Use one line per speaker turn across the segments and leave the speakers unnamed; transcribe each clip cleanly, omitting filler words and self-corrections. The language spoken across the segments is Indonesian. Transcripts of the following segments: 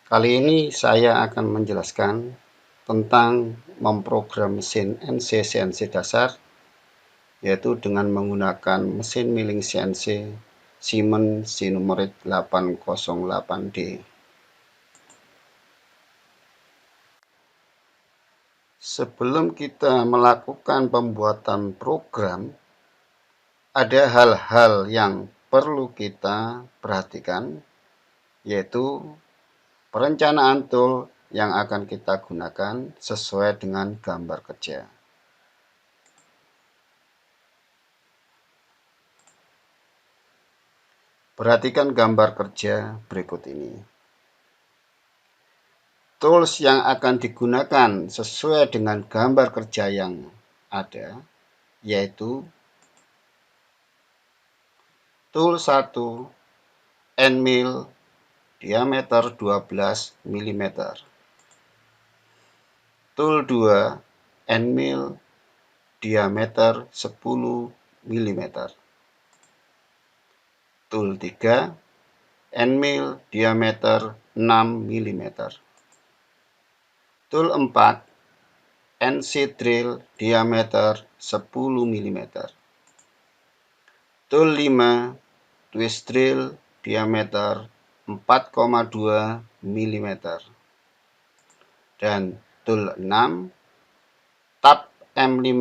Kali ini saya akan menjelaskan tentang memprogram mesin NC CNC dasar, yaitu dengan menggunakan mesin milling CNC Siemens Sinumerik 808D. Sebelum kita melakukan pembuatan program, ada hal-hal yang perlu kita perhatikan, yaitu perencanaan tool yang akan kita gunakan sesuai dengan gambar kerja. Perhatikan gambar kerja berikut ini. Tools yang akan digunakan sesuai dengan gambar kerja yang ada, yaitu tool 1 end mill diameter 12 mm, tool 2 end mill diameter 10 mm, tool 3 end mill diameter 6 mm, tool 4 NC drill diameter 10 mm, tool 5 twist drill diameter 4,2 mm, dan tool 6 tab M5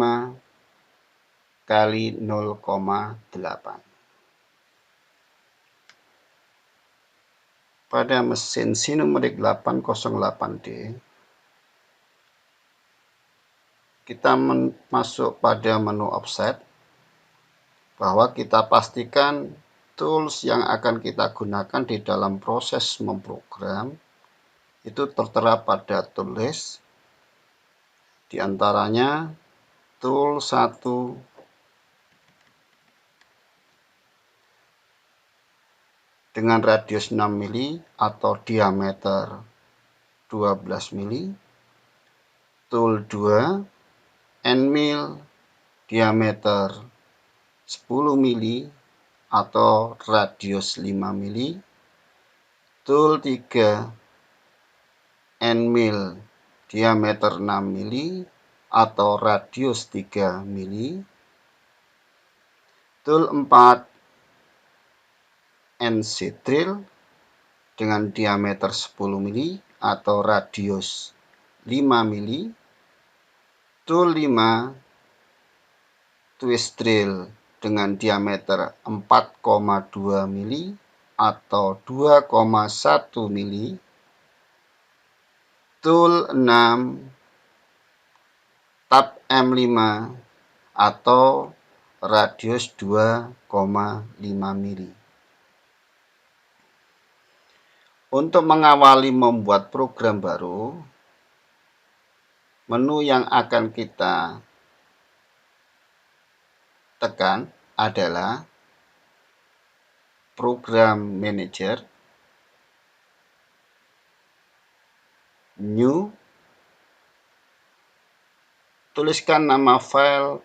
kali 0,8. Pada mesin Sinumerik 808D, kita masuk pada menu offset, bahwa kita pastikan tools yang akan kita gunakan di dalam proses memprogram itu tertera pada tool list, diantaranya tool 1 dengan radius 6 mili atau diameter 12 mili, tool 2 end mill diameter 10 mili atau radius 5 mili, tool 3 end mill diameter 6 mili atau radius 3 mili, tool 4 NC drill dengan diameter 10 mili atau radius 5 mili, tool 5 twist drill dengan diameter 4,2 mili atau 2,1 mili, tool 6 tab M5 atau radius 2,5 mili. Untuk mengawali membuat program baru, menu yang akan kita tekan adalah Program Manager, New, tuliskan nama file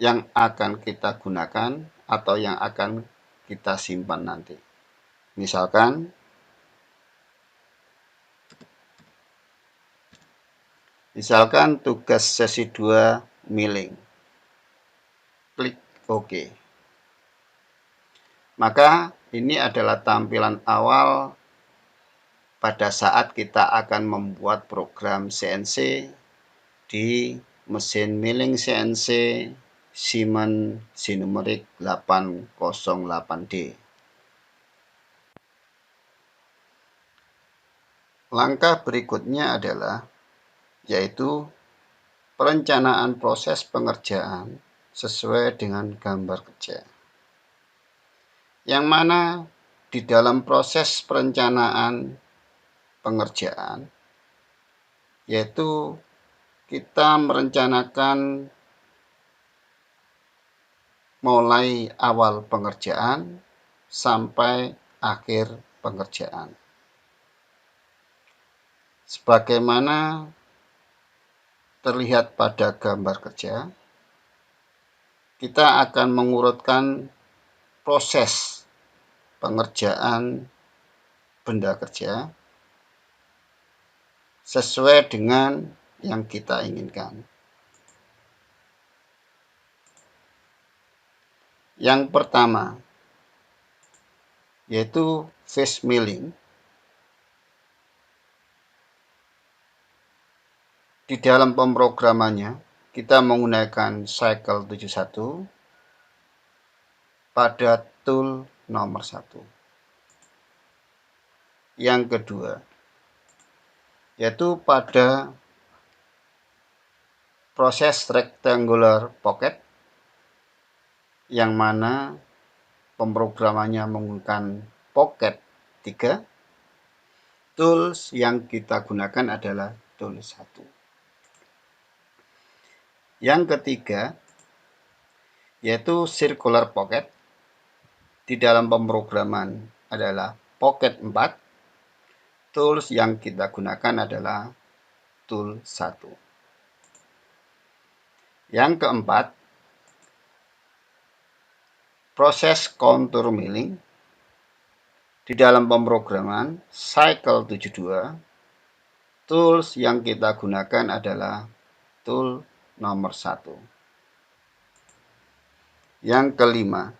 yang akan kita gunakan atau yang akan kita simpan nanti. Misalkan tugas sesi 2 milling. Klik OK. Maka ini adalah tampilan awal pada saat kita akan membuat program CNC di mesin milling CNC Siemens Sinumerik 808D. Langkah berikutnya adalah yaitu perencanaan proses pengerjaan sesuai dengan gambar kerja. Yang mana di dalam proses perencanaan pengerjaan, yaitu kita merencanakan mulai awal pengerjaan sampai akhir pengerjaan. Sebagaimana terlihat pada gambar kerja, kita akan mengurutkan proses pengerjaan benda kerja sesuai dengan yang kita inginkan. Yang pertama yaitu phase milling. Di dalam pemrogramannya kita menggunakan cycle 71 pada tool nomor 1. Yang kedua yaitu pada proses rectangular pocket, yang mana pemrogramannya menggunakan pocket 3. Tools yang kita gunakan adalah tool 1. Yang ketiga yaitu circular pocket. Di dalam pemrograman adalah pocket 4. Tools yang kita gunakan adalah tool 1. Yang keempat, proses contour milling. Di dalam pemrograman cycle 72, tools yang kita gunakan adalah tool nomor 1. Yang kelima,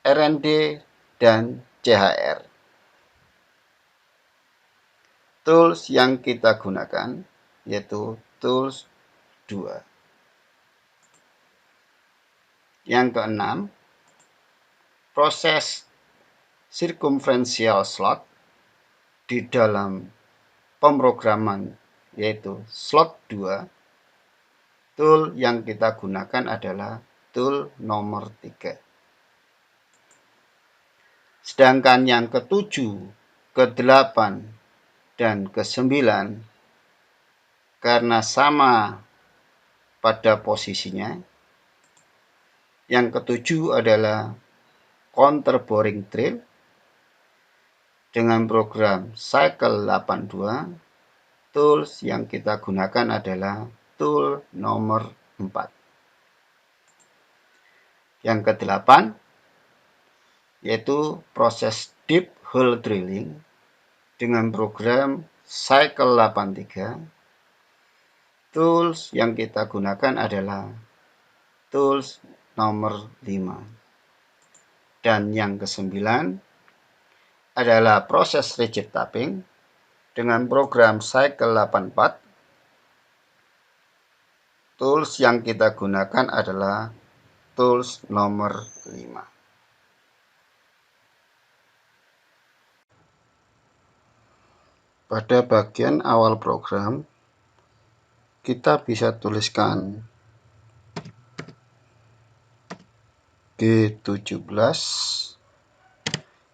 R&D dan CHR. Tools yang kita gunakan yaitu tools 2. Yang keenam, proses circumferential slot. Di dalam pemrograman yaitu slot 2. Tool yang kita gunakan adalah tool nomor 3. Sedangkan yang ke-7, ke-8, dan ke-9 karena sama pada posisinya. Yang ke-7 adalah counter boring drill dengan program cycle 82. Tools yang kita gunakan adalah tool nomor 4. Yang ke-8 yaitu proses deep hole drilling dengan program cycle 83. Tools yang kita gunakan adalah tools nomor 5. Dan yang ke-9 adalah proses rigid tapping dengan program cycle 84. Tools yang kita gunakan adalah tools nomor 5. Pada bagian awal program, kita bisa tuliskan G17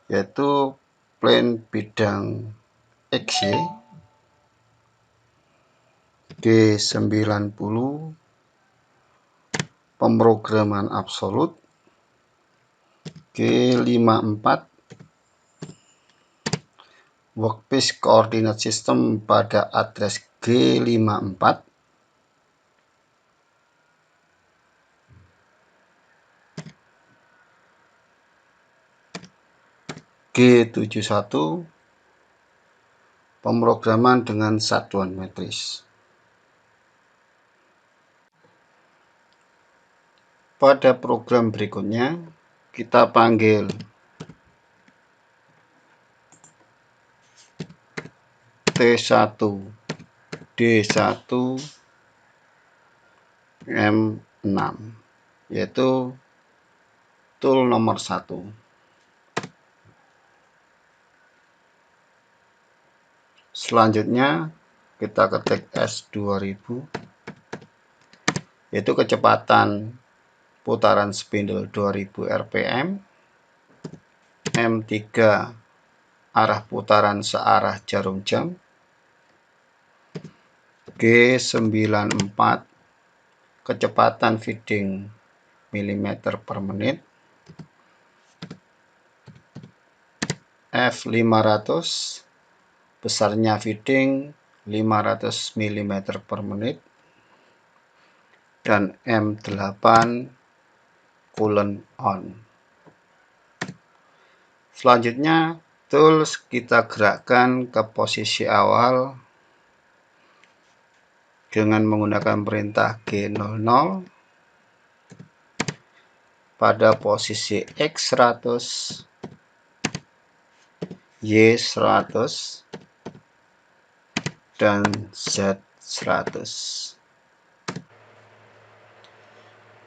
yaitu plane bidang XY, G90 pemrograman absolut, G54 workpiece coordinate system pada address G54, G71 pemrograman dengan satuan metris. Pada program berikutnya kita panggil T1 D1 M6 yaitu tool nomor 1. Selanjutnya kita ketik S2000 yaitu kecepatan putaran spindle 2000 rpm, M3 arah putaran searah jarum jam, G94 kecepatan feeding mm per menit, F500 besarnya feeding 500 mm per menit, dan M8 coolant on. Selanjutnya tools kita gerakkan ke posisi awal dengan menggunakan perintah G00 pada posisi X100, Y100, dan Z100.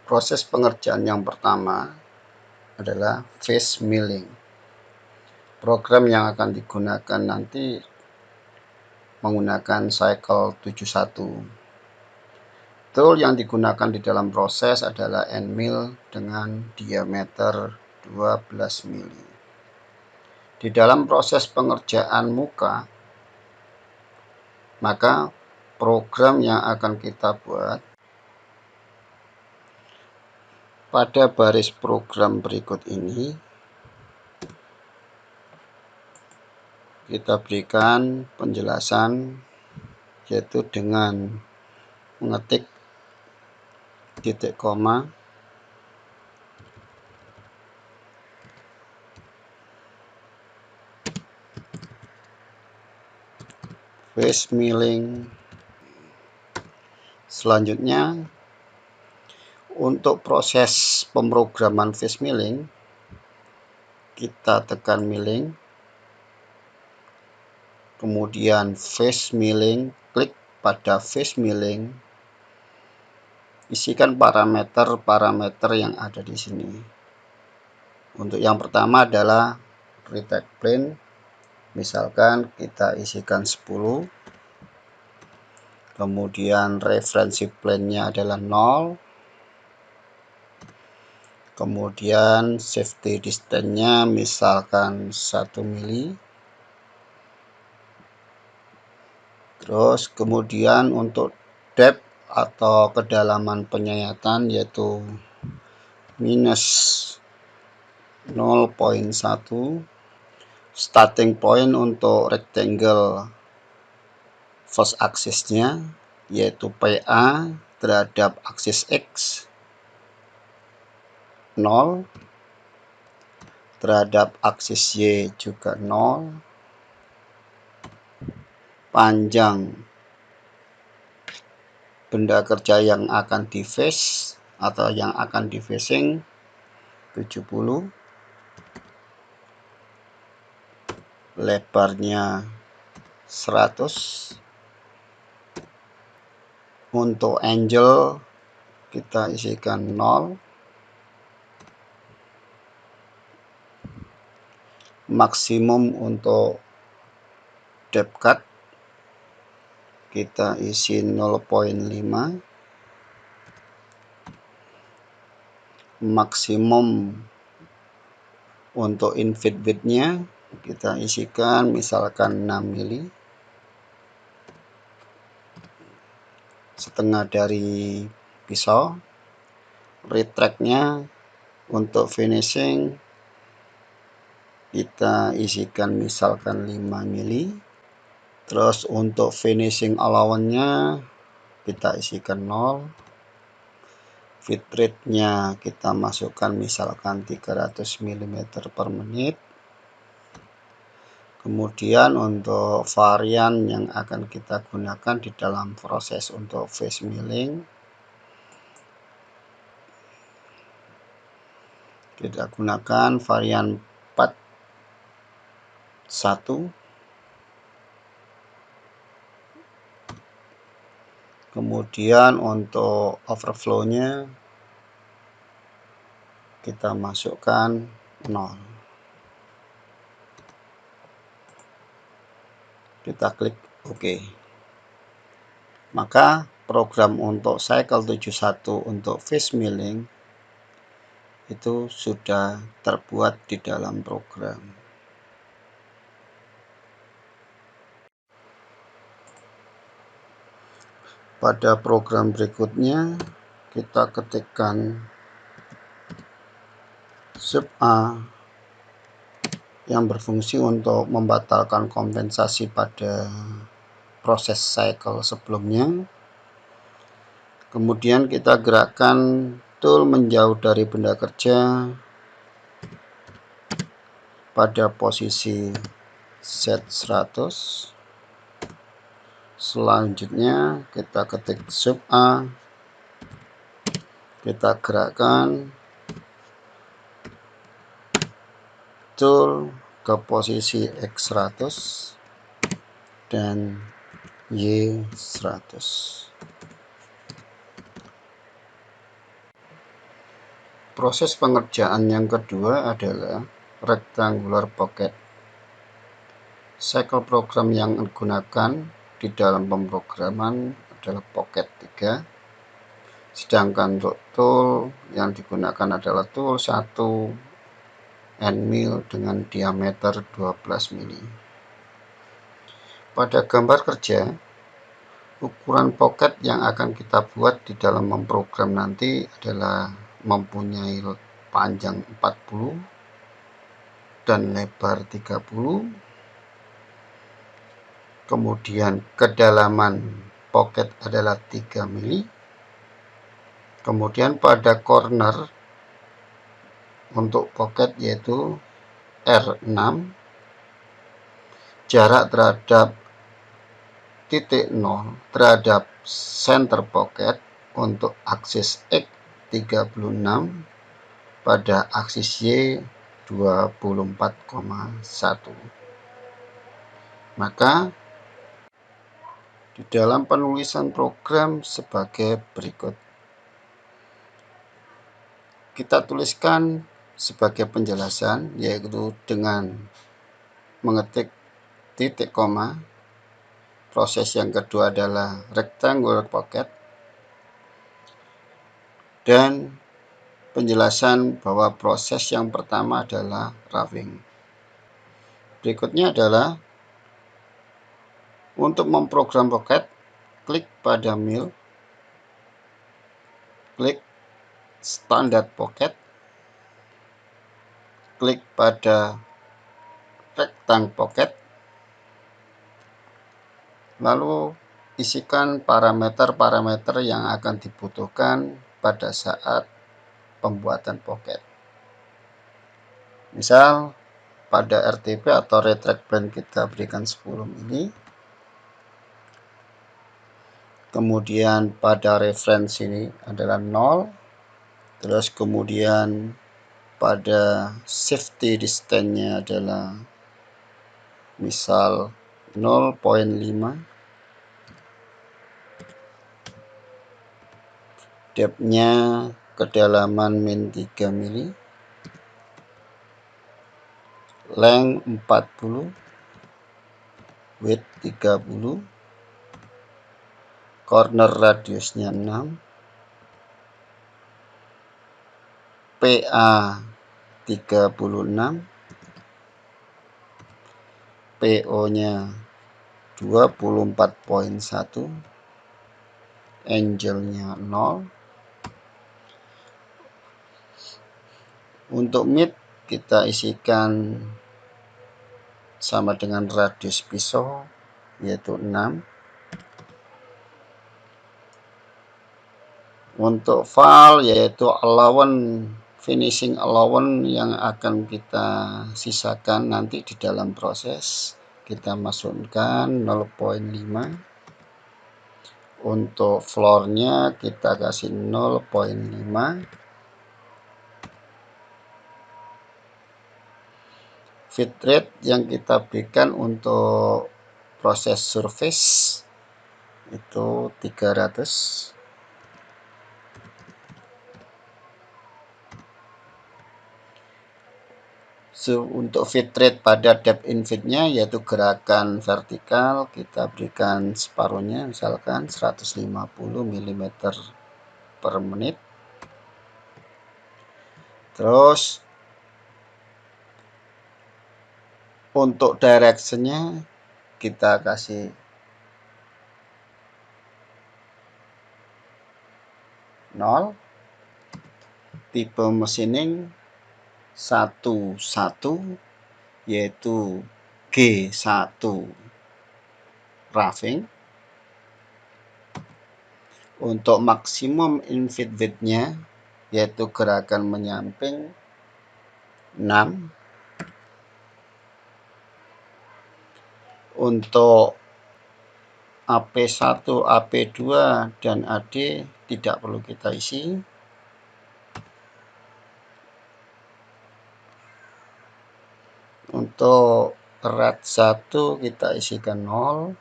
Proses pengerjaan yang pertama adalah phase milling. Program yang akan digunakan nanti menggunakan cycle 71. Tool yang digunakan di dalam proses adalah end mill dengan diameter 12 mili. Di dalam proses pengerjaan muka, maka program yang akan kita buat pada baris program berikut ini, kita berikan penjelasan, yaitu dengan mengetik titik koma, phase milling. Selanjutnya, untuk proses pemrograman phase milling, kita tekan milling, kemudian phase milling, klik pada phase milling, isikan parameter-parameter yang ada di sini. Untuk yang pertama adalah retake plane, misalkan kita isikan 10, kemudian referensi plane-nya adalah 0, kemudian safety distance-nya misalkan 1 mili. Terus kemudian untuk depth atau kedalaman penyayatan yaitu minus 0,1. Starting point untuk rectangle first axis-nya yaitu PA terhadap aksis X 0, terhadap aksis Y juga 0, panjang benda kerja yang akan di face atau yang akan di facing 70, lebarnya 100. Untuk angle kita isikan 0, maksimum untuk depth cut kita isi 0,5, maksimum untuk infit width-nya kita isikan misalkan 6 mili, setengah dari pisau. Retract-nya untuk finishing kita isikan misalkan 5 mili. Terus untuk finishing allowance-nya kita isikan 0. Feed rate-nya kita masukkan misalkan 300 mm per menit. Kemudian untuk varian yang akan kita gunakan di dalam proses untuk phase milling, kita gunakan varian 41. Kemudian untuk overflow-nya kita masukkan 0. Kita klik OK. Maka program untuk cycle 71 untuk phase milling itu sudah terbuat di dalam program. Pada program berikutnya kita ketikkan sub A yang berfungsi untuk membatalkan kompensasi pada proses cycle sebelumnya. Kemudian kita gerakkan tool menjauh dari benda kerja pada posisi Z100. Selanjutnya kita ketik Shift A, kita gerakkan tool ke posisi X100 dan Y100. Proses pengerjaan yang kedua adalah rectangular pocket. Cycle program yang digunakan di dalam pemrograman adalah pocket 3, sedangkan untuk tool yang digunakan adalah tool 1 end mill dengan diameter 12 mili. Pada gambar kerja, ukuran pocket yang akan kita buat di dalam memprogram nanti adalah mempunyai panjang 40 dan lebar 30. Kemudian kedalaman pocket adalah 3 mili. Kemudian pada corner untuk pocket yaitu R6, jarak terhadap titik 0 terhadap center pocket untuk aksis X 36, pada aksis Y 24,1. Maka di dalam penulisan program sebagai berikut. Kita tuliskan sebagai penjelasan, yaitu dengan mengetik titik koma. Proses yang kedua adalah rectangular pocket, dan penjelasan bahwa proses yang pertama adalah roughing. Berikutnya adalah untuk memprogram pocket, klik pada mill, klik standar pocket, klik pada rectangle pocket, lalu isikan parameter-parameter yang akan dibutuhkan pada saat pembuatan pocket. Misal pada RTP atau retract band kita berikan 10 mili. Kemudian pada reference ini adalah 0. Terus kemudian pada safety distance-nya adalah misal 0,5. Depth-nya kedalaman min 3 mili. Length 40. Width 30. Corner radiusnya 6. PA 36. PO-nya 24,1. Angle-nya 0. Untuk mid kita isikan sama dengan radius pisau, yaitu 6. Untuk file yaitu allowance, finishing allowance yang akan kita sisakan nanti di dalam proses, kita masukkan 0,5. Untuk floor-nya kita kasih 0,5. Fit rate yang kita berikan untuk proses surface itu 300. Untuk fit rate pada depth in feet-nya yaitu gerakan vertikal, kita berikan separuhnya, misalkan 150 mm per menit. Terus untuk direction-nya kita kasih 0. Tipe machining 1 yaitu G1 roughing. Untuk maksimum infit width-nya yaitu gerakan menyamping 6. Untuk AP1, AP2, dan AD tidak perlu kita isi. Untuk red 1 kita isikan 0,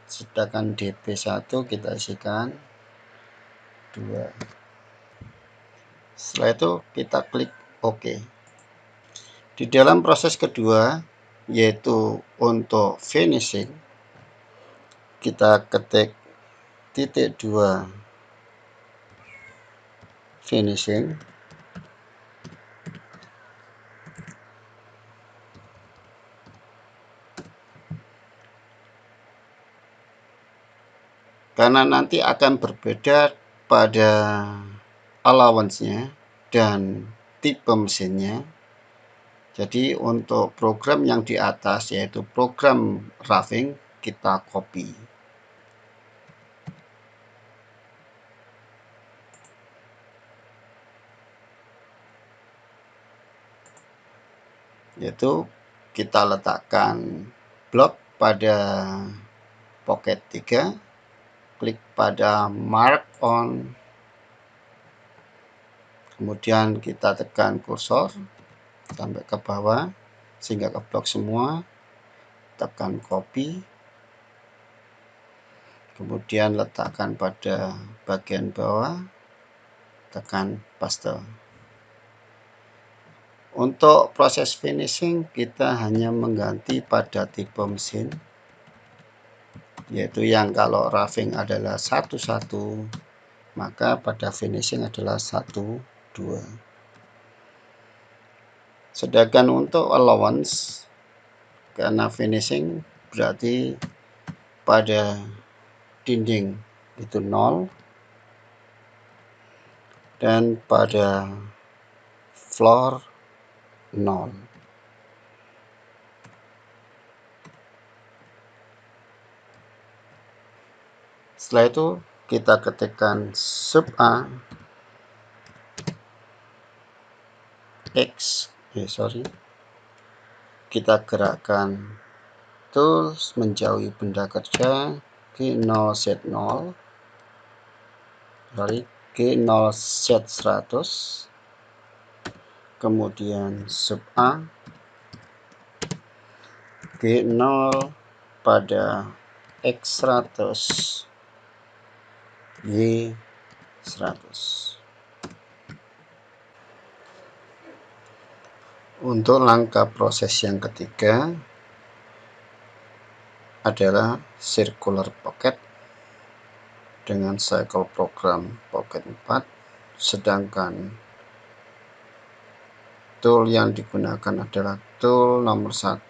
sedangkan DP1 kita isikan 2. Setelah itu kita klik OK. Di dalam proses kedua, yaitu untuk finishing, kita ketik titik 2 finishing. Karena nanti akan berbeda pada allowance-nya dan tipe mesinnya. Jadi untuk program yang di atas, yaitu program roughing, kita copy. Yaitu kita letakkan blok pada pocket 3, klik pada mark on, kemudian kita tekan kursor sampai ke bawah sehingga ke blok semua, tekan copy, kemudian letakkan pada bagian bawah, tekan paste. Untuk proses finishing kita hanya mengganti pada tipe mesin, yaitu yang kalau roughing adalah 11, maka pada finishing adalah 12. Sedangkan untuk allowance, karena finishing berarti pada dinding itu 0 dan pada floor 0. Setelah itu kita ketikkan sub A X, kita gerakkan tools menjauhi benda kerja G0 Z0, G0 Z100, kemudian sub A G0 pada X100 Y100. Untuk langkah proses yang ketiga adalah circular pocket dengan cycle program pocket 4, sedangkan tool yang digunakan adalah tool nomor 1,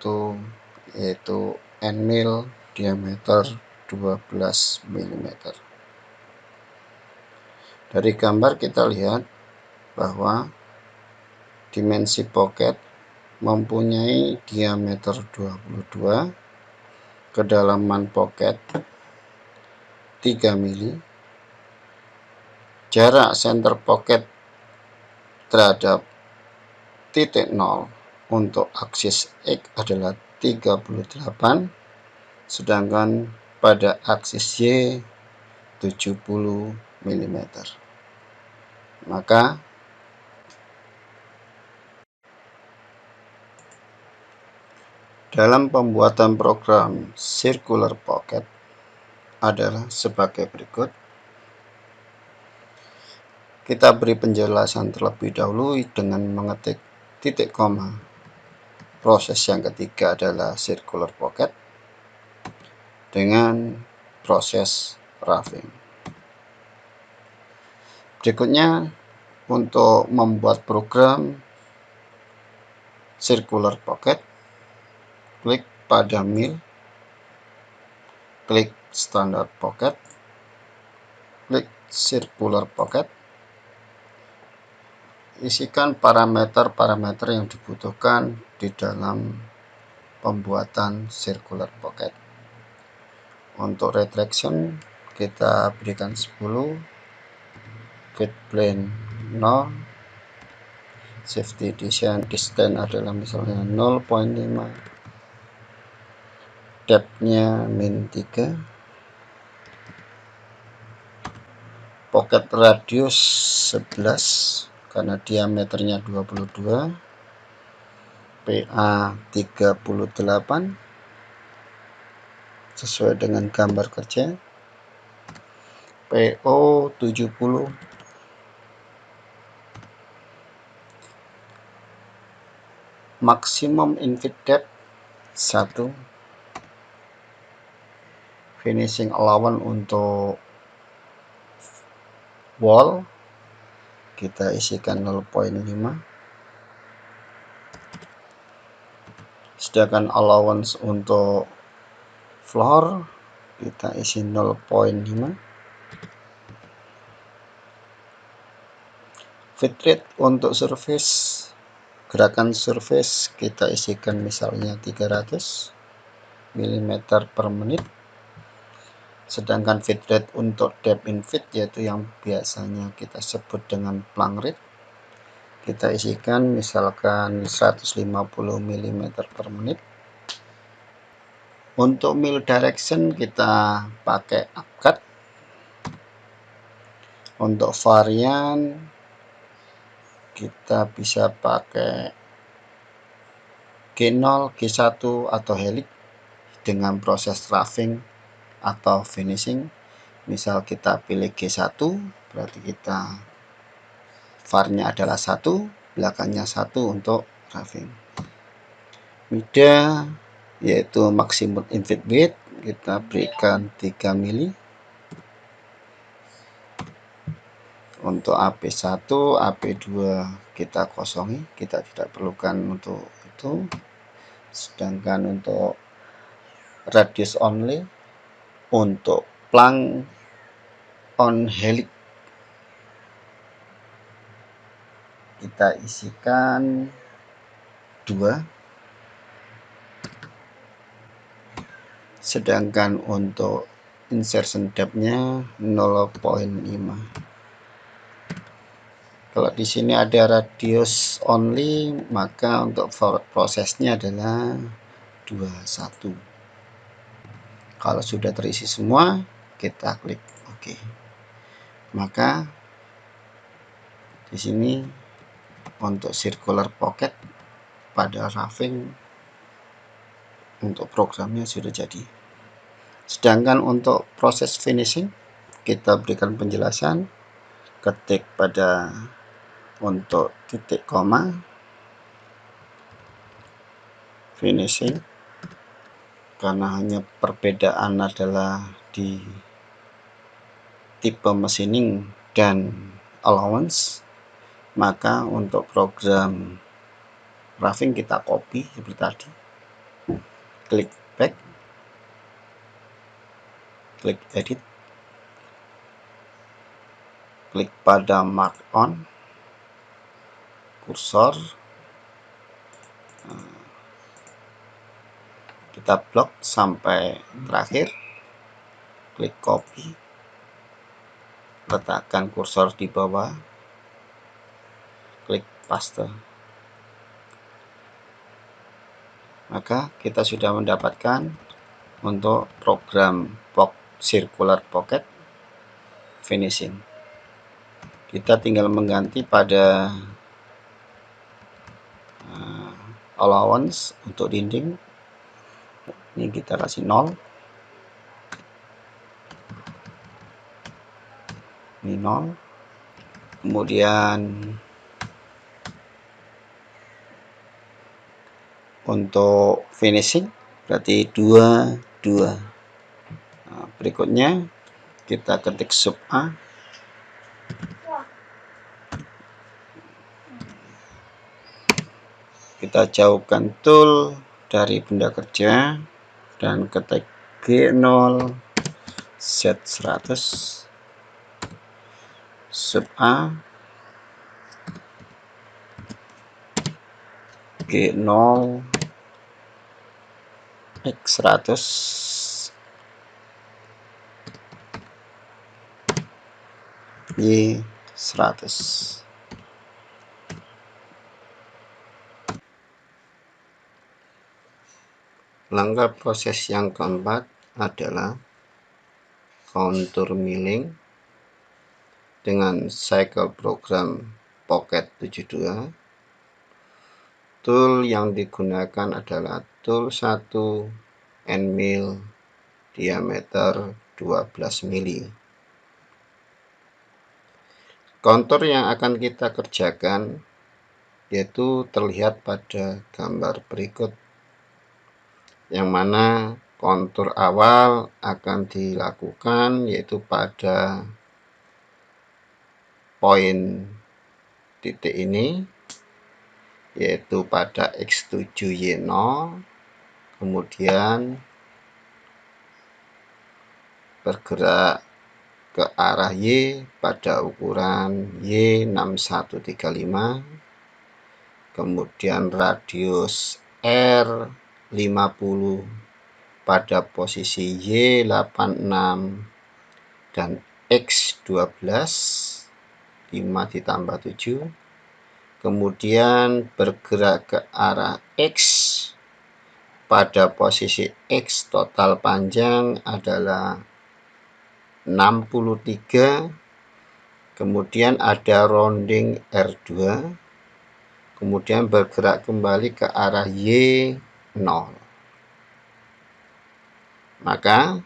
yaitu end mill diameter 12 mm. Dari gambar kita lihat bahwa dimensi pocket mempunyai diameter 22, kedalaman pocket 3 mm, jarak center pocket terhadap titik 0 untuk aksis X adalah 38, sedangkan pada aksis Y 70 mm. Maka dalam pembuatan program circular pocket adalah sebagai berikut. Kita beri penjelasan terlebih dahulu dengan mengetik titik koma. Proses yang ketiga adalah circular pocket dengan proses roughing. Berikutnya, untuk membuat program circular pocket, klik pada mill, klik standard pocket, klik circular pocket, isikan parameter-parameter yang dibutuhkan di dalam pembuatan circular pocket. Untuk retraction kita berikan 10, fit plane 0, safety distance adalah misalnya 0,5, depth-nya -3, pocket radius 11 karena diameternya 22, PA 38 sesuai dengan gambar kerja, PO 70, maximum infit depth 1, finishing allowance untuk wall kita isikan 0,5, sedangkan allowance untuk floor kita isi 0,5, fit rate untuk surface, gerakan surface kita isikan misalnya 300 mm per menit, sedangkan fit rate untuk depth in feet yaitu yang biasanya kita sebut dengan plank rate kita isikan misalkan 150 mm per menit. Untuk mill direction kita pakai upcut. Untuk varian kita bisa pakai G0, G1 atau helix dengan proses roughing atau finishing. Misal kita pilih G1 berarti kita var-nya adalah 1, belakangnya 1 untuk roughing. Mida yaitu maximum infit width kita berikan 3 mili. Untuk AP1, AP2 kita kosongi, kita tidak perlukan untuk itu. Sedangkan untuk radius only, untuk plank on helix kita isikan 2, sedangkan untuk insertion depth-nya 0,5. Kalau di sini ada radius only, maka untuk prosesnya adalah 21. Kalau sudah terisi semua, kita klik OK. Maka di sini untuk circular pocket pada roughing untuk programnya sudah jadi. Sedangkan untuk proses finishing kita berikan penjelasan, ketik pada untuk titik koma finishing, karena hanya perbedaan adalah di tipe machining dan allowance, maka untuk program roughing kita copy seperti tadi, klik back, klik edit, klik pada mark on, kursor kita blok sampai terakhir, klik copy, letakkan kursor di bawah, klik paste. Maka kita sudah mendapatkan untuk program circular pocket finishing. Kita tinggal mengganti pada allowance untuk dinding. Ini kita kasih 0. Ini 0. Kemudian untuk finishing berarti 2, 2. Nah, berikutnya kita ketik sub A. Kita jauhkan tool dari benda kerja dan ketik G0 Z100 sub A G0 X100 Y100. Langkah proses yang keempat adalah contour milling dengan cycle program Pocket 72. Tool yang digunakan adalah tool 1 end mill diameter 12 mili. Kontur yang akan kita kerjakan yaitu terlihat pada gambar berikut, yang mana kontur awal akan dilakukan yaitu pada poin titik ini, yaitu pada X7Y0, kemudian bergerak ke arah Y pada ukuran Y6135, kemudian radius R50 pada posisi Y86 dan X12, 5 ditambah 7, kemudian bergerak ke arah X pada posisi X total panjang adalah 63, kemudian ada rounding R2, kemudian bergerak kembali ke arah Y0. Maka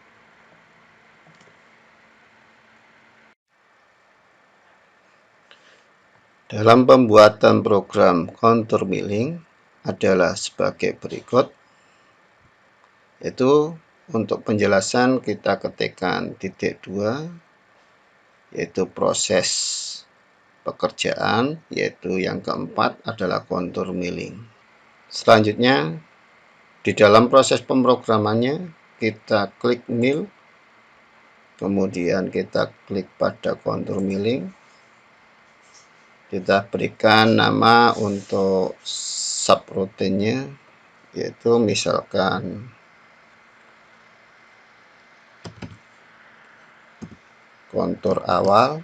dalam pembuatan program contour milling adalah sebagai berikut, yaitu untuk penjelasan kita ketikkan titik 2, yaitu proses pekerjaan, yaitu yang keempat adalah contour milling. Selanjutnya di dalam proses pemrogramannya kita klik mill, kemudian kita klik pada contour milling, kita berikan nama untuk subroutinnya, yaitu misalkan kontur awal,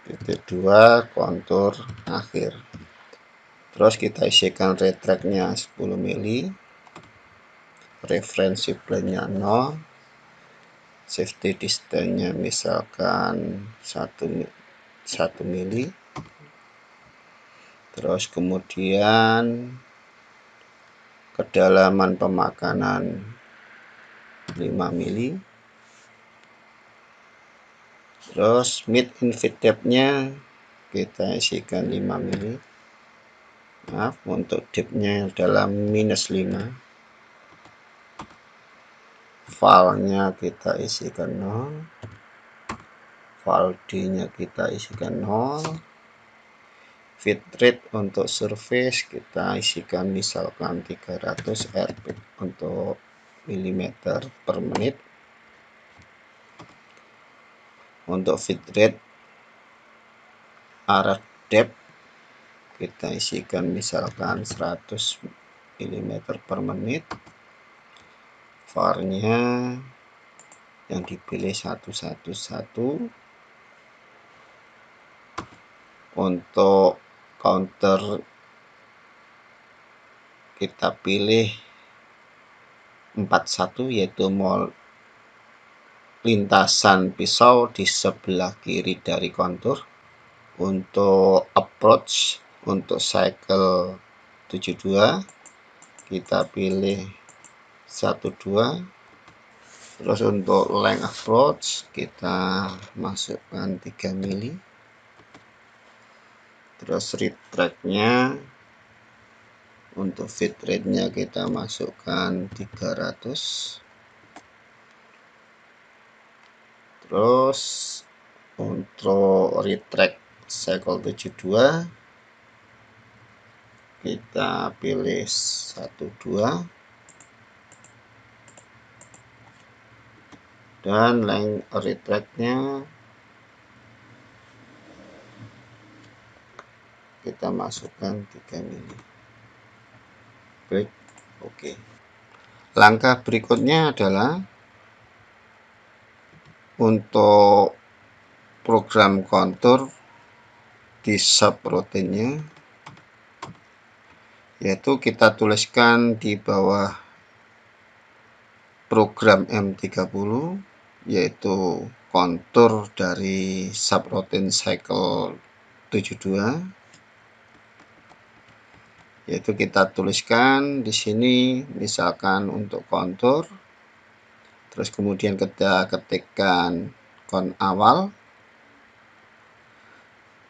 titik 2 kontur akhir. Terus kita isikan retract-nya 10 mili, referensi plane-nya 0, safety distance-nya misalkan 1 mili, terus kemudian kedalaman pemakanan 5 mili, terus mid invert depth-nya kita isikan 5 mili, maaf, untuk depth-nya adalah -5, val-nya kita isikan 0, val D-nya kita isikan 0, feed rate untuk surface kita isikan misalkan 300 rpm untuk milimeter per menit. Untuk feed rate arah depth kita isikan misalkan 100 mm per menit. var-nya yang dipilih 111. Untuk counter kita pilih 41, yaitu lintasan pisau di sebelah kiri dari kontur. Untuk approach untuk cycle 72 kita pilih 12. Terus untuk length approach kita masukkan 3 mili. Terus retract-nya untuk feed rate-nya kita masukkan 300. Terus untuk retract cycle 72 kita pilih 12, dan length retract-nya kita masukkan 3 mili. Klik OK. Langkah berikutnya adalah untuk program kontur di subroutinnya, yaitu kita tuliskan di bawah program M30, yaitu kontur dari subroutine cycle 72, yaitu kita tuliskan di sini misalkan untuk kontur, terus kemudian kita ketikkan kon awal,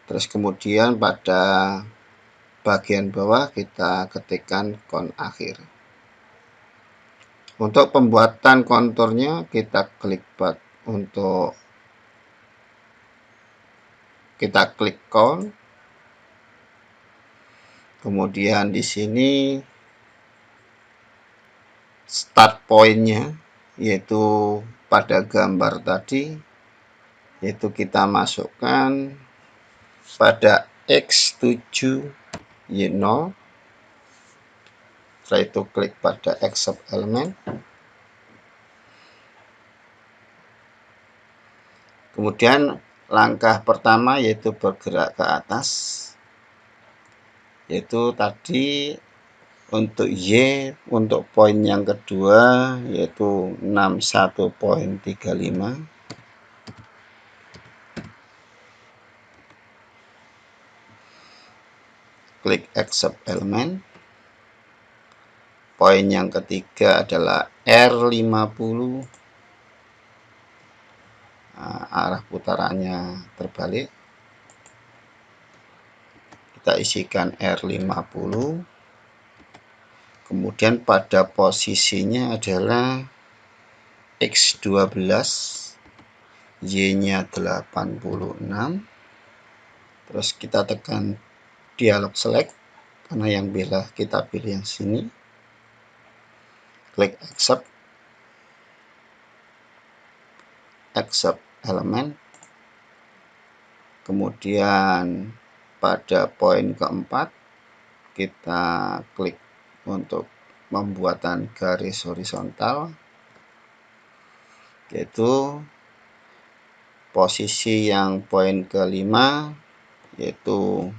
terus kemudian pada bagian bawah kita ketikkan kon akhir. Untuk pembuatan konturnya kita klik kon, kemudian di sini start point-nya yaitu pada gambar tadi, yaitu kita masukkan pada X7Y0. Setelah itu klik pada accept element, kemudian langkah pertama yaitu bergerak ke atas, yaitu tadi untuk Y, untuk poin yang kedua yaitu 61.35, klik accept element. Poin yang ketiga adalah R50, arah putarannya terbalik, kita isikan R50. Kemudian pada posisinya adalah X12, Y-nya 86. Terus kita tekan dialog select, karena yang bila kita pilih yang sini. Klik accept element. Kemudian pada poin keempat kita klik untuk pembuatan garis horizontal, yaitu posisi yang poin kelima yaitu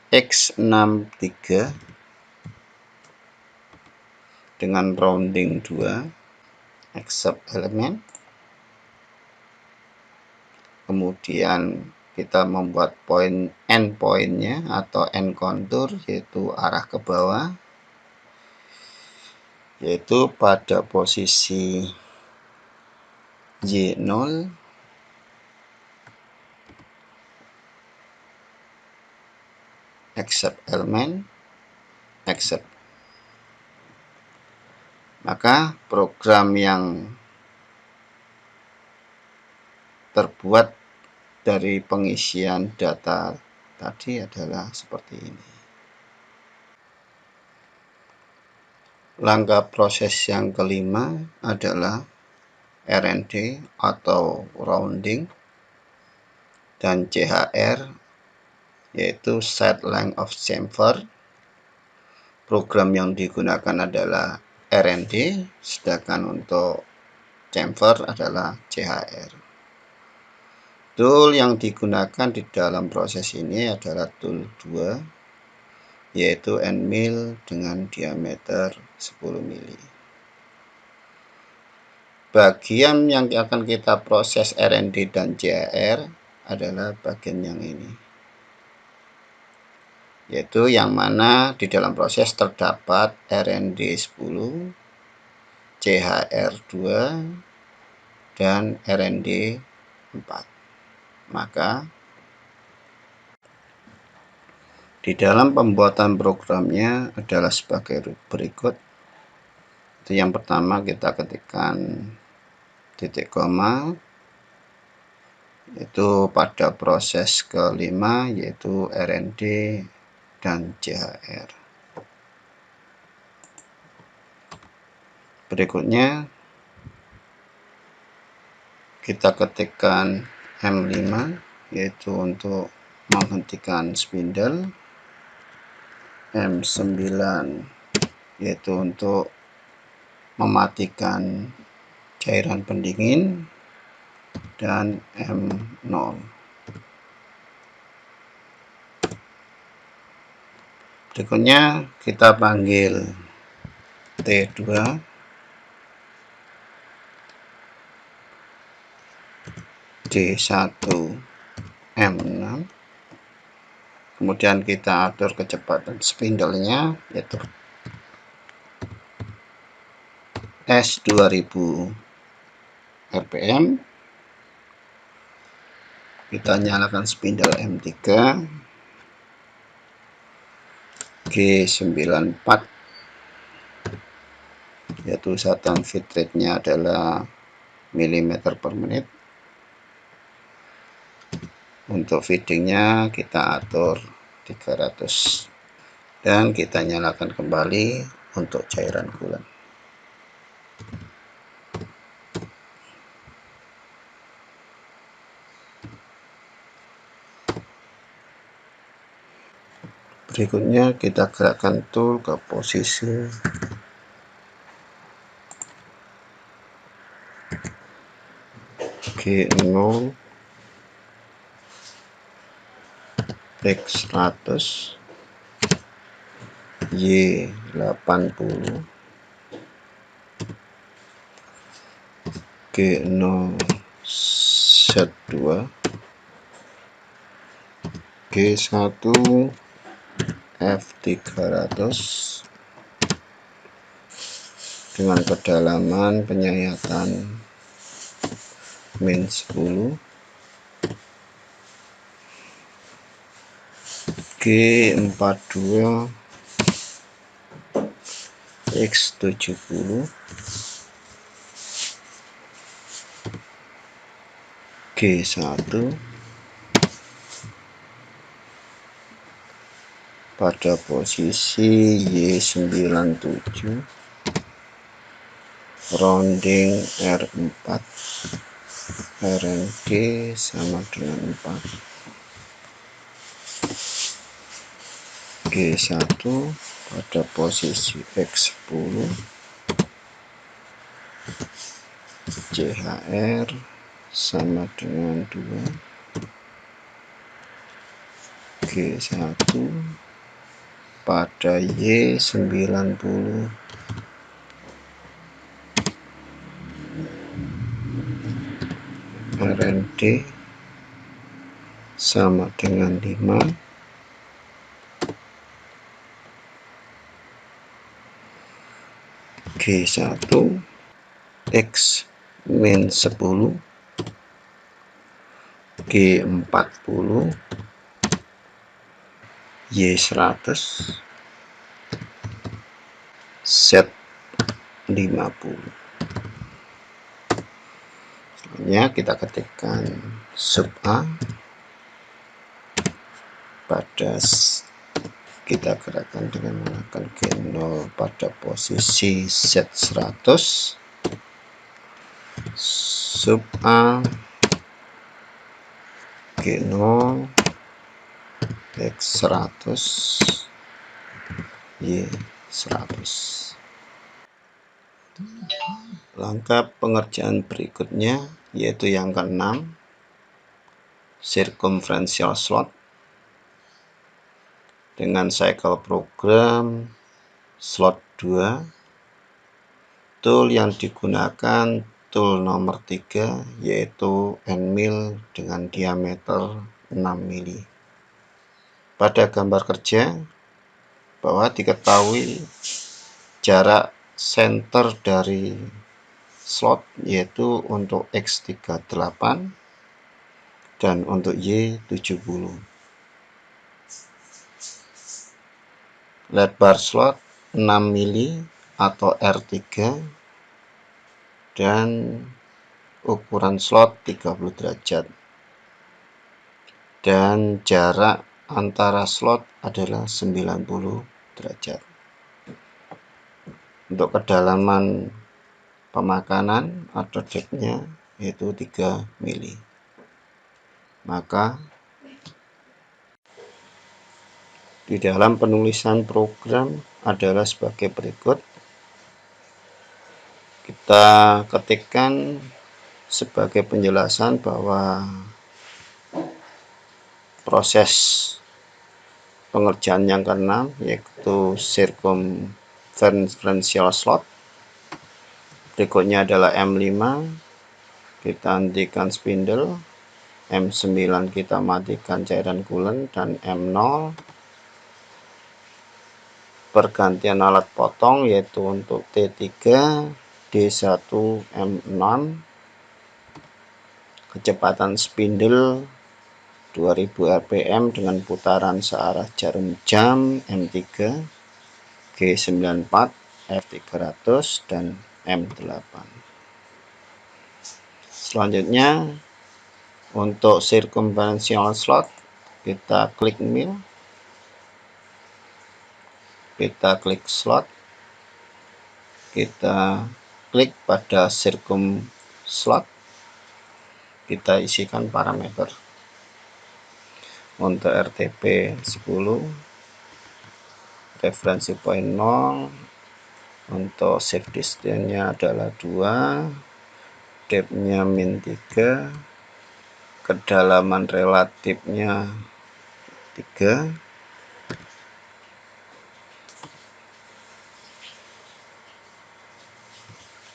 X63 dengan rounding 2, accept element. Kemudian kita membuat end pointnya atau end kontur, yaitu arah ke bawah, yaitu pada posisi Y0, accept element, accept. Maka program yang terbuat dari pengisian data tadi adalah seperti ini. Langkah proses yang kelima adalah RND atau rounding dan CHR yaitu set length of chamfer. Program yang digunakan adalah RND, sedangkan untuk chamfer adalah CHR. Tool yang digunakan di dalam proses ini adalah tool 2, yaitu end mill dengan diameter 10 mili. Bagian yang akan kita proses RND dan CHR adalah bagian yang ini, yaitu yang mana di dalam proses terdapat RND 10, CHR 2, dan RND 4. Maka di dalam pembuatan programnya adalah sebagai berikut. Itu yang pertama, kita ketikkan titik koma, yaitu pada proses kelima yaitu RND dan CHR. Berikutnya kita ketikkan M5, yaitu untuk menghentikan spindle, M9 yaitu untuk mematikan cairan pendingin, dan M0. Berikutnya kita panggil T2 D1 M6, kemudian kita atur kecepatan spindlenya yaitu S2000 rpm. Kita nyalakan spindle M3 G94, yaitu satuan feed rate-nya adalah milimeter per menit. Untuk feedingnya kita atur 300 dan kita nyalakan kembali untuk cairan coolant. Berikutnya kita gerakkan tool ke posisi G0 X100 Y80 G0 Z2 G1 F300 dengan kedalaman penyayatan min 10, G42 X70 G1 pada posisi Y97 rounding R4 RNG sama dengan 4, G1 pada posisi X10 CHR sama dengan 2, G1 pada Y90 RND sama dengan 5, G1 X min 10 G40 Y100 Z50. Selanjutnya kita ketikkan sub A pada kita gerakkan dengan menggunakan G0 pada posisi Z100 sub A G0 X100 Y100. Langkah pengerjaan berikutnya yaitu yang ke-6, circumferential slot dengan cycle program slot 2. Tool yang digunakan tool nomor 3 yaitu end mill dengan diameter 6 mili. Pada gambar kerja bahwa diketahui jarak center dari slot yaitu untuk X38 dan untuk Y70. Lebar slot 6 mili atau R3 dan ukuran slot 30 derajat dan jarak antara slot adalah 90 derajat. Untuk kedalaman pemakanan atau depthnya yaitu 3 mili. Maka di dalam penulisan program adalah sebagai berikut. Kita ketikkan sebagai penjelasan bahwa proses pengerjaan yang keenam, yaitu circumferential slot. Berikutnya adalah M5, kita hentikan spindle. M9 kita matikan cairan coolant, dan M0 pergantian alat potong, yaitu untuk T3, D1, M6, kecepatan spindle 2000 rpm dengan putaran searah jarum jam, M3, G94, F300, dan M8. Selanjutnya untuk circumferential slot, kita klik mill, kita klik slot, kita klik pada circum slot, kita isikan parameter. Untuk RTP 10, referensi point 0, untuk shift distance-nya adalah 2, depth-nya min 3, kedalaman relatifnya 3,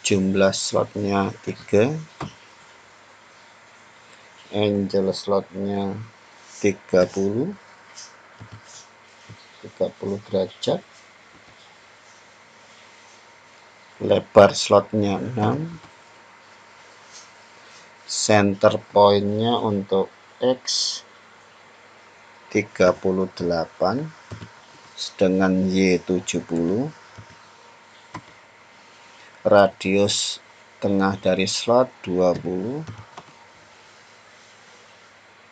jumlah slotnya 3, angle slotnya 30 derajat, lebar slotnya 6, center point-nya untuk X 38, sedangkan Y 70, radius tengah dari slot 20,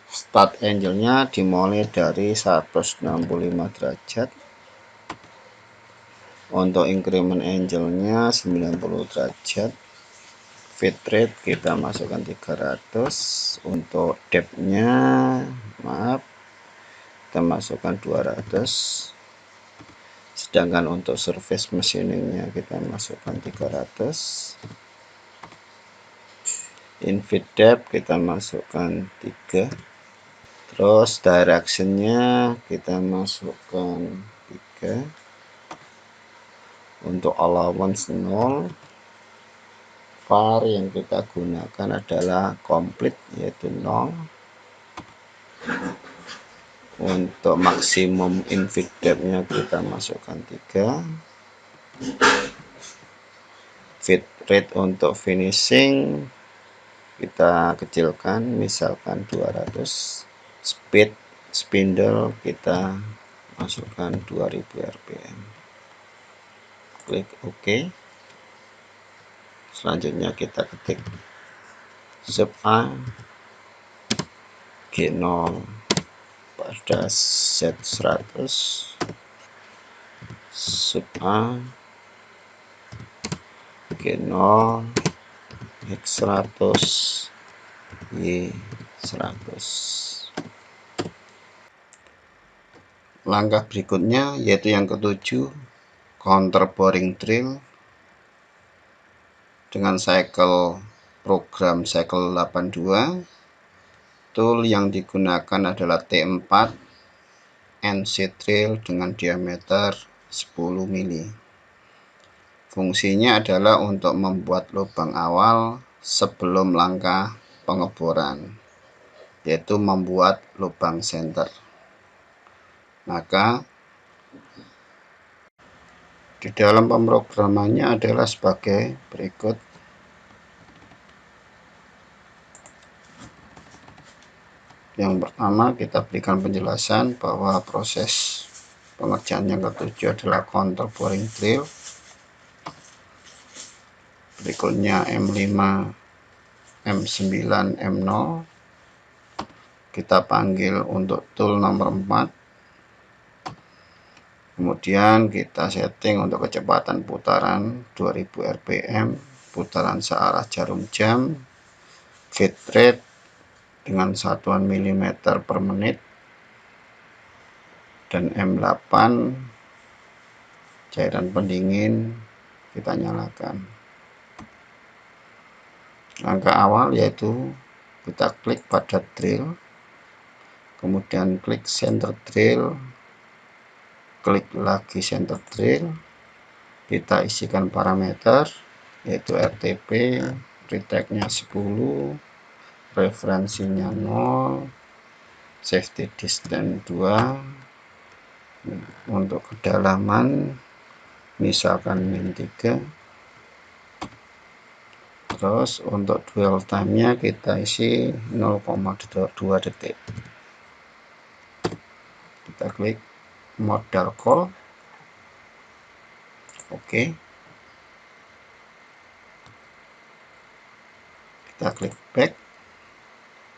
start angle-nya dimulai dari 165 derajat, untuk increment angle-nya 90 derajat, fit rate kita masukkan 300, untuk depth-nya kita masukkan 200, sedangkan untuk surface machining-nya kita masukkan 300, infit depth kita masukkan 3, terus direction-nya kita masukkan 3, untuk allowance 0, var yang kita gunakan adalah complete, yaitu 0, untuk maksimum infit depth-nya kita masukkan 3, fit rate untuk finishing kita kecilkan, misalkan 200, speed spindle kita masukkan 2000 rpm, klik OK. Selanjutnya kita ketik sub A G0 pada Z100, sub A G0 X100 Y100. Langkah berikutnya yaitu yang ketujuh, counter boring drill dengan cycle program cycle 82. Tool yang digunakan adalah T4 NC drill dengan diameter 10 mili. Fungsinya adalah untuk membuat lubang awal sebelum langkah pengeboran, yaitu membuat lubang center. Maka di dalam pemrogramannya adalah sebagai berikut. Yang pertama, kita berikan penjelasan bahwa proses pengerjaan yang ketujuh adalah counter boring drill. Berikutnya M5, M9, M0. Kita panggil untuk tool nomor 4. Kemudian kita setting untuk kecepatan putaran 2000 rpm, putaran searah jarum jam, fit rate dengan satuan milimeter per menit, dan M8 cairan pendingin kita nyalakan. Langkah awal yaitu kita klik pada drill, kemudian klik center drill, klik lagi center drill, kita isikan parameter yaitu RTP, retake-nya 10, referensinya 0, safety distance 2, untuk kedalaman misalkan min 3, terus untuk dwell time-nya kita isi 0,2 detik. Kita klik modal call, oke. Kita klik back,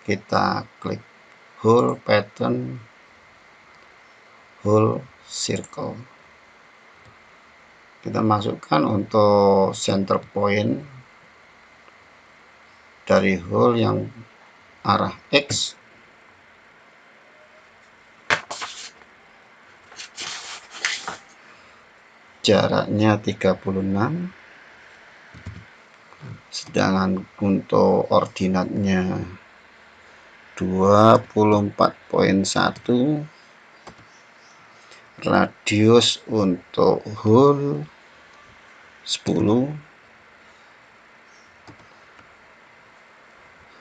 kita klik hole pattern, hole circle. Kita masukkan untuk center point dari hole yang arah X, jaraknya 36, sedangkan untuk ordinatnya 24.1, radius untuk hole 10,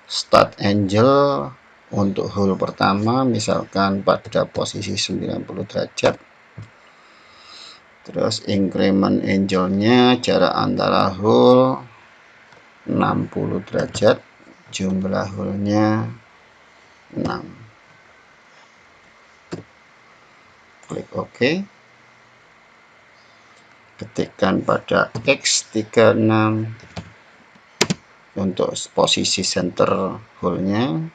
start angle untuk hole pertama misalkan pada posisi 90 derajat, terus increment angle-nya jarak antara hole 60 derajat, jumlah hole-nya 6. Klik OK, ketikkan pada X36 untuk posisi center hole-nya,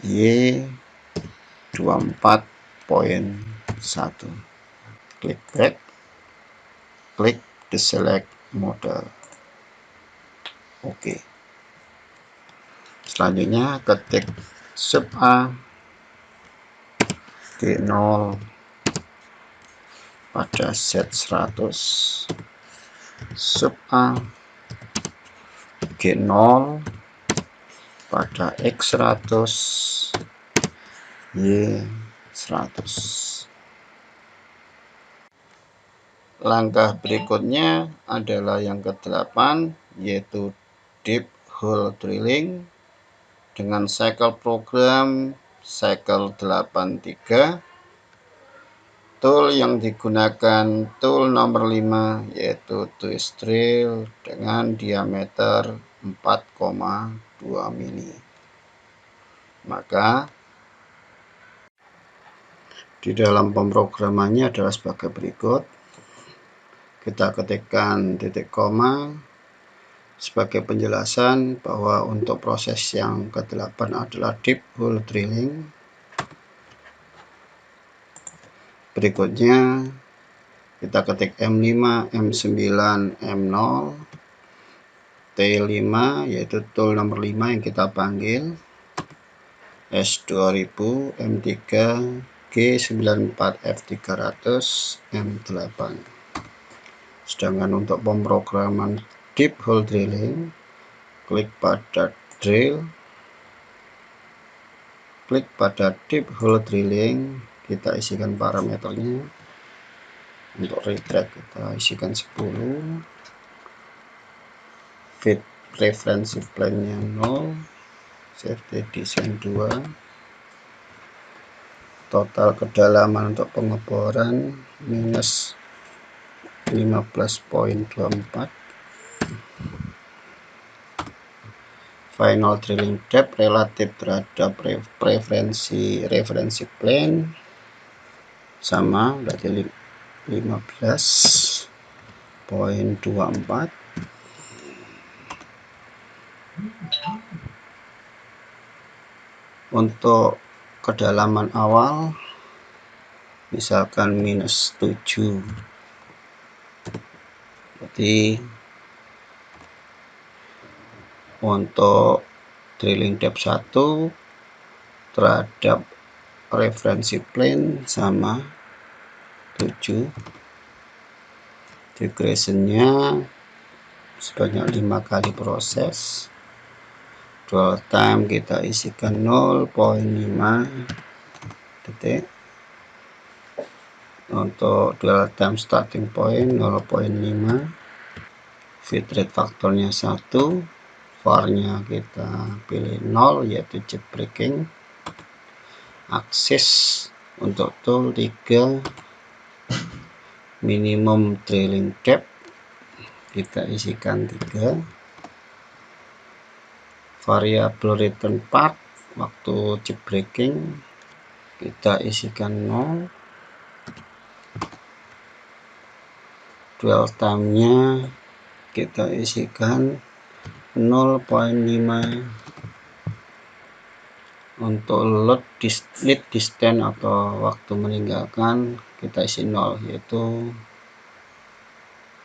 Y24.1. Klik back, klik deselect model, oke. Selanjutnya ketik sub A G0 pada Z100, sub A G0 pada X100, Y100. Langkah berikutnya adalah yang ke-8, yaitu deep hole drilling dengan cycle program cycle 83. Tool yang digunakan tool nomor 5 yaitu twist drill dengan diameter 4,2 mili. Maka di dalam pemrogramannya adalah sebagai berikut. Kita ketikkan titik koma sebagai penjelasan bahwa untuk proses yang ke-8 adalah deep hole drilling. Berikutnya kita ketik M5, M9, M0, T5 yaitu tool nomor 5 yang kita panggil, S2000, M3, G94, F300, M8. Sedangkan untuk pemrograman deep hole drilling, klik pada drill, klik pada deep hole drilling, kita isikan parameternya. Untuk retract kita isikan 10, fit referensi plane-nya 0, safety design 2, total kedalaman untuk pengeboran minus 15.24, final drilling depth relatif terhadap referensi plane sama, berarti 15.24. Untuk kedalaman awal misalkan minus 7, berarti untuk drilling depth 1 terhadap referensi plane sama 7, degression-nya sebanyak 5 kali proses, dwell time kita isikan 0,5, detik. Untuk dual time starting point 0,5, bitrate faktornya 1, var-nya kita pilih 0 yaitu jailbreaking, aksis untuk tool 3, minimum trailing depth kita isikan 3, variable return path waktu jailbreaking kita isikan 0, dwell time nya kita isikan 0,5, untuk lead distance atau waktu meninggalkan kita isi 0 yaitu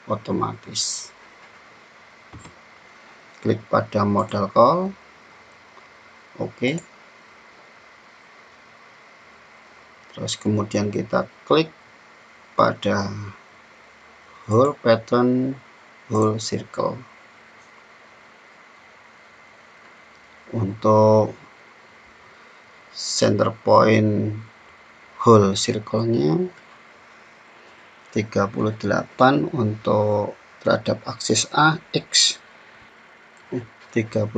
otomatis. Klik pada modal call, oke. Terus kemudian kita klik pada whole pattern, whole circle. Untuk center point whole circle-nya 38, untuk terhadap aksis A, X 36,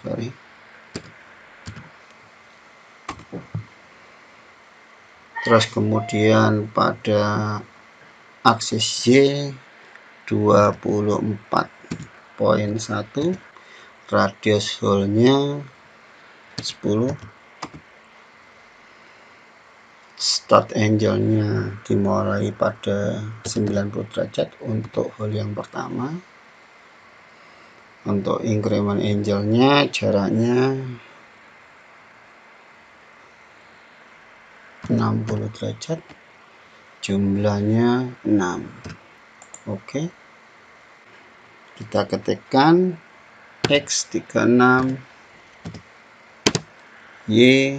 sorry. Terus kemudian pada aksis Y 24,1, radius hole-nya 10, start angle-nya dimulai pada 90 derajat untuk hole yang pertama. Untuk increment angle-nya jaraknya 60 derajat, jumlahnya 6. Oke. Kita ketikkan X36, Y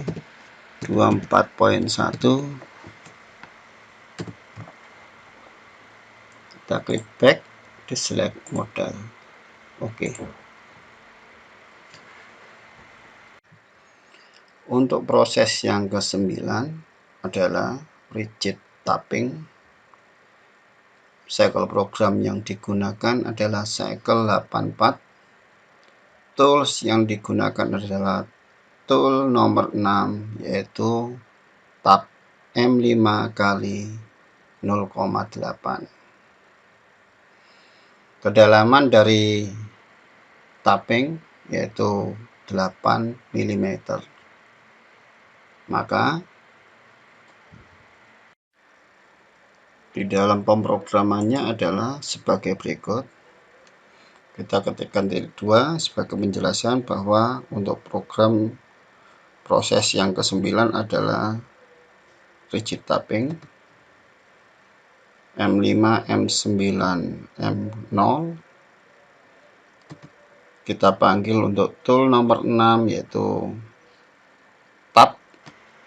24,1, kita klik back, deselect modal. Oke. Untuk proses yang ke-9 adalah rigid tapping. Cycle program yang digunakan adalah cycle 84. Tools yang digunakan adalah tool nomor 6 yaitu tap M5 kali 0,8. Kedalaman dari tapping yaitu 8 mm. Maka di dalam pemrogramannya adalah sebagai berikut. Kita ketikkan titik 2 sebagai penjelasan bahwa untuk program proses yang ke-9 adalah rigid tapping M5, M9, M0. Kita panggil untuk tool nomor 6 yaitu tap.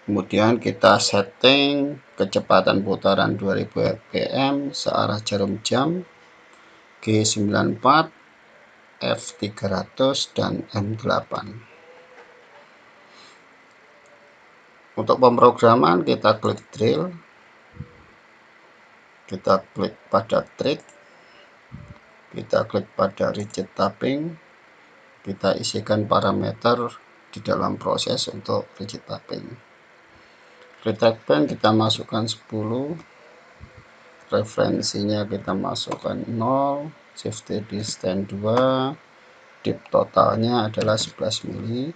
Kemudian kita setting kecepatan putaran 2000 rpm searah jarum jam, G94, F300 dan M8. Untuk pemrograman kita klik drill, kita klik pada thread, kita klik pada rigid tapping, kita isikan parameter di dalam proses untuk rigid tapping. Retract band kita masukkan 10, referensinya kita masukkan 0, safety distance 2, dip totalnya adalah 11 mili,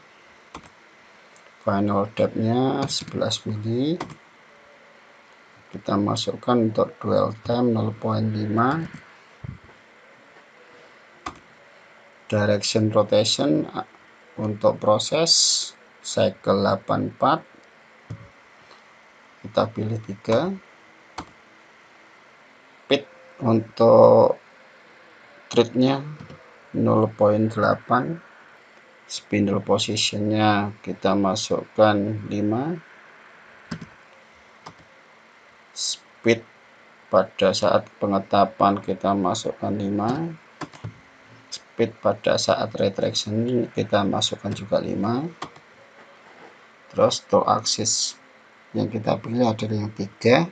final depth-nya 11 mili. Kita masukkan untuk dwell time 0,5, direction rotation untuk proses cycle 84 kita pilih 3, speed untuk thread-nya 0,8, spindle positionnya kita masukkan 5, speed pada saat pengetapan kita masukkan 5, speed pada saat retraction kita masukkan juga 5. Terus tool axis yang kita pilih adalah yang 3.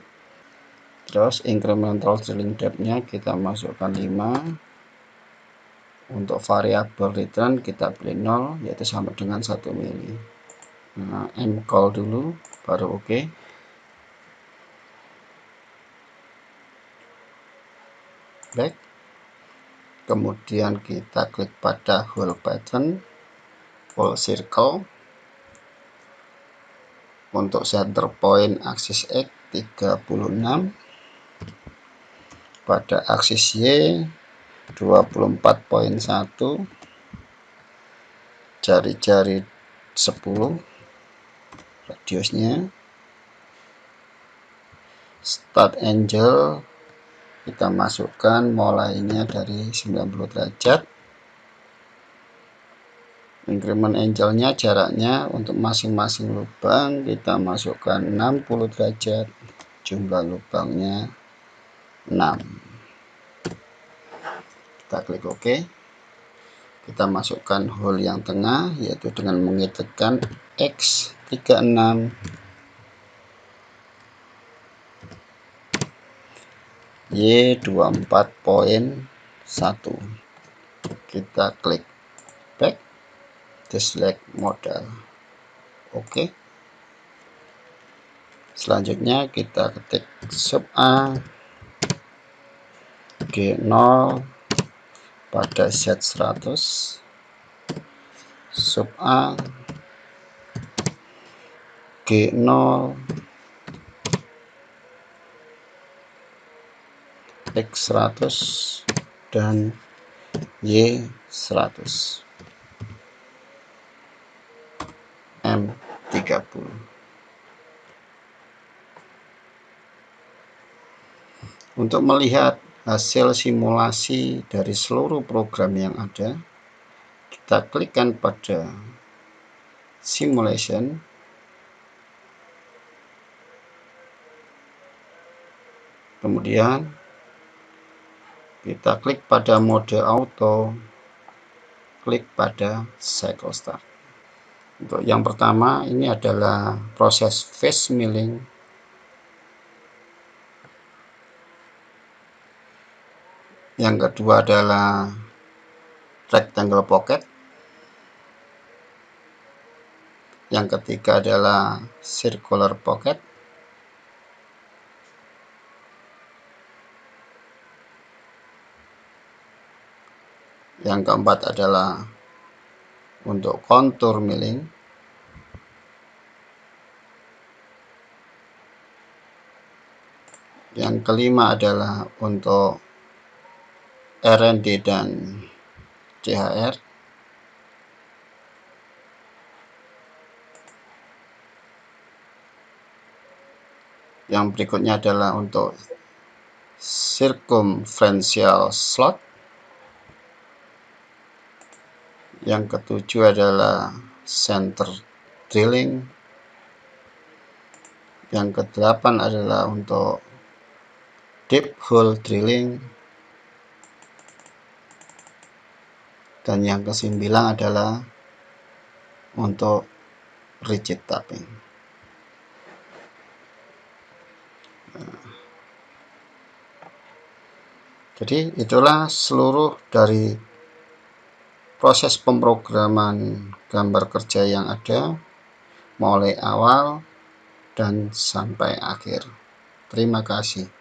Terus incremental drilling depth-nya kita masukkan 5. Untuk variabel return kita pilih 0, yaitu sama dengan 1 mili. Nah, mcall dulu, baru oke. Back. Kemudian kita klik pada hole pattern, hole circle. Untuk center point aksis X 36, pada aksis Y 24.1, jari-jari 10 radiusnya. Start angle kita masukkan mulainya dari 90 derajat. Increment angle-nya, jaraknya untuk masing-masing lubang kita masukkan 60 derajat. Jumlah lubangnya 6. Kita klik OK. Kita masukkan hole yang tengah, yaitu dengan mengetikkan X36, Y24.1. Kita klik back, deselect model. Oke. Selanjutnya kita ketik sub A G0 pada Z100, sub A G0 X100 dan Y100 M30. Untuk melihat hasil simulasi dari seluruh program yang ada, kita klikkan pada simulation. Kemudian kita klik pada mode auto, klik pada cycle start. Untuk yang pertama ini adalah proses face milling. Yang kedua adalah rectangle pocket. Yang ketiga adalah circular pocket. Yang keempat adalah untuk contour milling. Yang kelima adalah untuk R&D dan CHR. Yang berikutnya adalah untuk circumferential slot. Yang ketujuh adalah center drilling. Yang kedelapan adalah untuk deep hole drilling. Dan yang kesembilan adalah untuk rigid tapping. Jadi itulah seluruh dari proses pemrograman gambar kerja yang ada mulai awal dan sampai akhir. Terima kasih.